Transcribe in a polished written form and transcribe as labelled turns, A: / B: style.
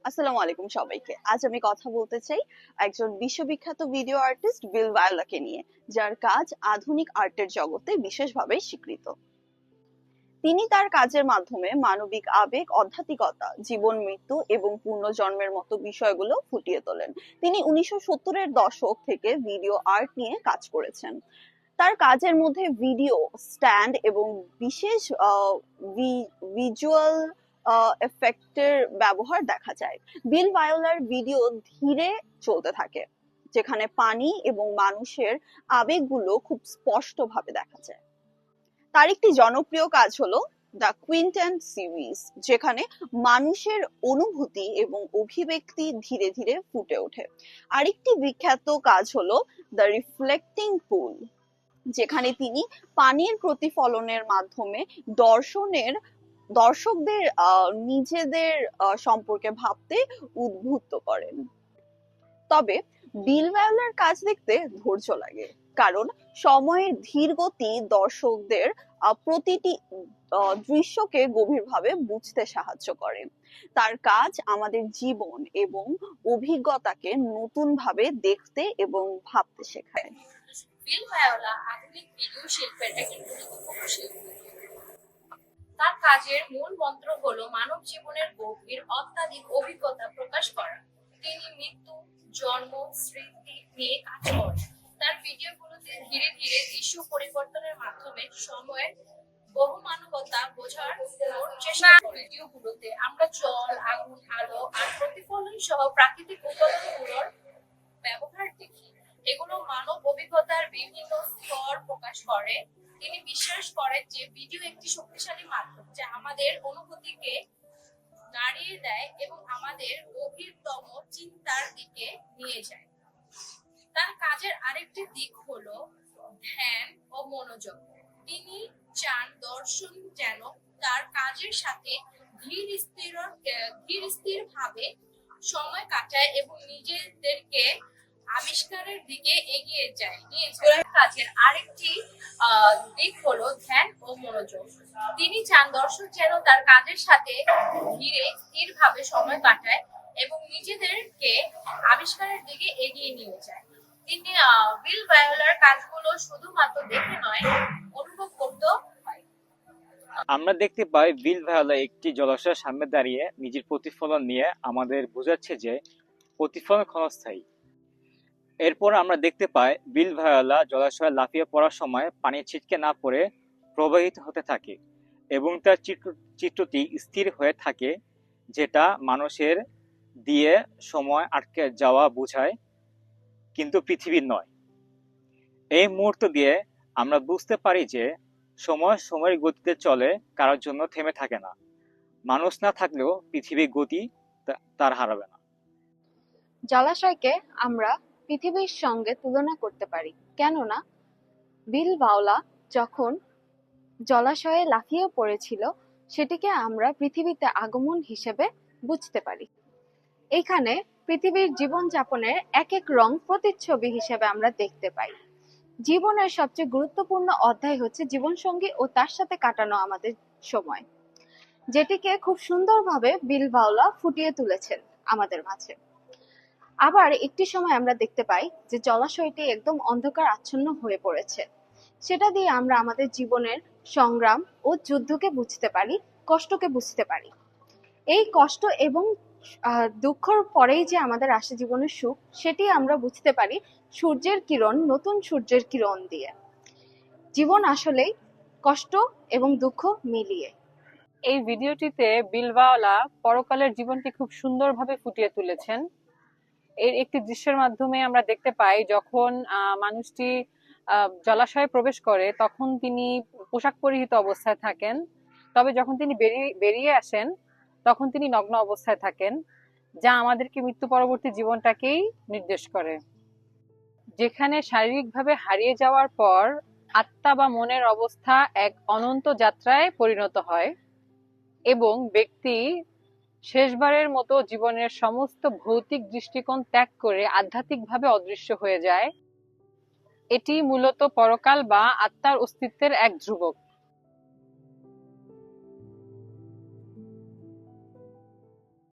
A: আসসালামু আলাইকুম সবাইকে। আজ আমি কথা বলতে চাই একজন বিশ্ববিখ্যাত ভিডিও আর্টিস্ট বিল ভায়োলাকে নিয়ে, যার কাজ আধুনিক আর্টের জগতে বিশেষভাবে স্বীকৃত। তিনি তার কাজের মাধ্যমে মানবিক আবেগ, আধ্যাত্মিকতা, জীবন মৃত্যু এবং পুনর্জন্মের মতো বিষয়গুলো ফুটিয়ে তোলেন। তিনি 1970-এর দশক থেকে ভিডিও আর্ট নিয়ে কাজ করেছেন। তার কাজের মধ্যে ভিডিও স্ট্যান্ড এবং বিশেষ ভিজুয়াল এফেক্টের ব্যবহার দেখা যায়। বিল ভায়োলার ভিডিও ধীরে চলতে থাকে, যেখানে পানি এবং মানুষের আবেগগুলো খুব স্পষ্টভাবে দেখা যায়। তার একটি জনপ্রিয় কাজ হলো দ্য কুইন্টেন সিরিজ, যেখানে মানুষের অনুভূতি এবং অভিব্যক্তি ধীরে ধীরে ফুটে ওঠে। আরেকটি বিখ্যাত কাজ হলো দ্য রিফ্লেক্টিং পুল, যেখানে তিনি পানির প্রতিফলনের মাধ্যমে দর্শকদের নিজেদের সম্পর্কে ভাবতে উদ্বুদ্ধ করেন। তবে বিল ভায়োলার কাজ দেখতে ধৈর্য লাগে, কারণ সময়ের ধীর গতি দর্শকদের প্রতিটি দৃশ্যকে গভীরভাবে বুঝতে সাহায্য করে। তার কাজ আমাদের জীবন এবং অভিজ্ঞতাকে নতুন ভাবে দেখতে এবং ভাবতে শেখায়।
B: বিল ভায়োলা আধুনিক ভিডিও শিল্পের একজন গুরুত্বপূর্ণ শিল্পী। তার কাজের মূল মন্ত্র হলো মানব জীবনের গভীর অত্যাধিক অভিজ্ঞতা প্রকাশ করা। তিনি মৃত্যু, জন্ম, স্মৃতি নিয়ে কাজ করেন। তার ভিডিওগুলোতে ধীরে ধীরে দৃশ্য পরিবর্তনের মাধ্যমে সময়ের বহুমানবতা বোঝার চেষ্টা করেন। ভিডিওগুলোতে আমরা জল, আগুন, আলো আর প্রতিফলন সহ প্রাকৃতিক উপাদানগুলোর ব্যবহার দেখি। এগুলো মানব অভিজ্ঞতার বিভিন্ন স্তর প্রকাশ করে। তিনি বিশ্বাস করেন যে ভিডিও একটি শক্তিশালী মাধ্যম যা আমাদের অনুভূতিকে নাড়িয়ে দেয় এবং আমাদের গভীরতম চিন্তার দিকে নিয়ে যায়। তার কাজের আরেকটি দিক হলো ধ্যান ও মনোযোগ। তিনি চান দর্শন যেন তার কাজের সাথে ধীর স্থির ভাবে সময় কাটায় এবং নিজেদেরকে আবিষ্কারের দিকে এগিয়ে যায়। কাজের আরেকটি দিক হলো ধ্যান ও মনোযোগ। তিনি চান দর্শক যেন তার কাজের সাথে ধীরে স্থির ভাবে সময় কাটায় এবং নিজেদেরকে আবিষ্কারের দিকে এগিয়ে নিয়ে যায়। তিনি বিল ভায়োলার কাজগুলো শুধুমাত্র দেখে নয়, অনুভব করতেও হয়।
C: আমরা দেখতে পাই বিল ভায়োলা একটি জলাশয়ের সামনে দাঁড়িয়ে নিজের প্রতিফলন নিয়ে আমাদের বোঝাচ্ছে যে প্রতিফলন ক্ষণস্থায়ী। এরপর আমরা দেখতে পাই বিল ভায়োলা জলাশয়ে লাফিয়ে পড়ার সময় পানি ছিটকে না পড়ে প্রবাহিত হতে থাকে এবং তার চিত্রটি স্থির হয়ে থাকে, যেটা মানুষের দিয়ে সময় আটকে যাওয়া বোঝায়, কিন্তু পৃথিবীর নয়। এই মুহূর্ত দিয়ে আমরা বুঝতে পারি যে সময় সময়ের গতিতে চলে, কারোর জন্য থেমে থাকে না। মানুষ না থাকলেও পৃথিবীর গতি তার হারাবে না।
D: জলাশয়কে আমরা পৃথিবীর সঙ্গে তুলনা করতে পারি, কেননা বিল ভায়োলা যখন জলাশয়ে লাফিয়ে পড়েছিল সেটিকে আমরা পৃথিবীতে আগমন হিসেবে বুঝতে পারি। এখানে পৃথিবীর জীবনযাপনের এক এক রং প্রতিচ্ছবি হিসেবে আমরা দেখতে পাই। জীবনের সবচেয়ে গুরুত্বপূর্ণ অধ্যায় হচ্ছে জীবনসঙ্গী ও তার সাথে কাটানো আমাদের সময়, যেটিকে খুব সুন্দরভাবে বিল ভায়োলা ফুটিয়ে তুলেছেন আমাদের মাঝে। আবার একটি সময় আমরা দেখতে পাই যে জলাশয়টি একদম অন্ধকার আচ্ছন্ন হয়ে পড়েছে। সেটা দিয়ে আমরা আমাদের জীবনের সংগ্রাম ও যুদ্ধকে বুঝতে পারি, কষ্টকে বুঝতে পারি। এই কষ্ট এবং দুঃখর পরেই যে আমাদের আসে জীবনের সুখ, সেটি আমরা বুঝতে পারি সূর্যের কিরণ, নতুন সূর্যের কিরণ দিয়ে। জীবন আসলেই কষ্ট এবং দুঃখ মিলিয়ে।
E: এই ভিডিওটিতে বিল ভায়োলা পরকালের জীবনকে খুব সুন্দরভাবে ফুটিয়ে তুলেছেন। এর একটি দৃশ্যের মাধ্যমে আমরা দেখতে পাই যখন মানুষটি জলাশয়ে প্রবেশ করে তখন তিনি পোশাক পরিহিত অবস্থায় থাকেন, তবে যখন তিনি বেরিয়ে আসেন তখন তিনি নগ্ন অবস্থায় থাকেন, যা আমাদেরকে মৃত্যু পরবর্তী জীবনটাকেই নির্দেশ করে। যেখানে শারীরিকভাবে হারিয়ে যাওয়ার পর আত্মা বা মনের অবস্থা এক অনন্ত যাত্রায় পরিণত হয় এবং ব্যক্তি শেষবারের মতো জীবনের সমস্ত ভৌতিক দৃষ্টিকোণ ত্যাগ করে আধ্যাত্মিকভাবে অদৃশ্য হয়ে যায়। এটি মূলত পরকাল বা আত্মার অস্তিত্বের এক ধ্রুবক।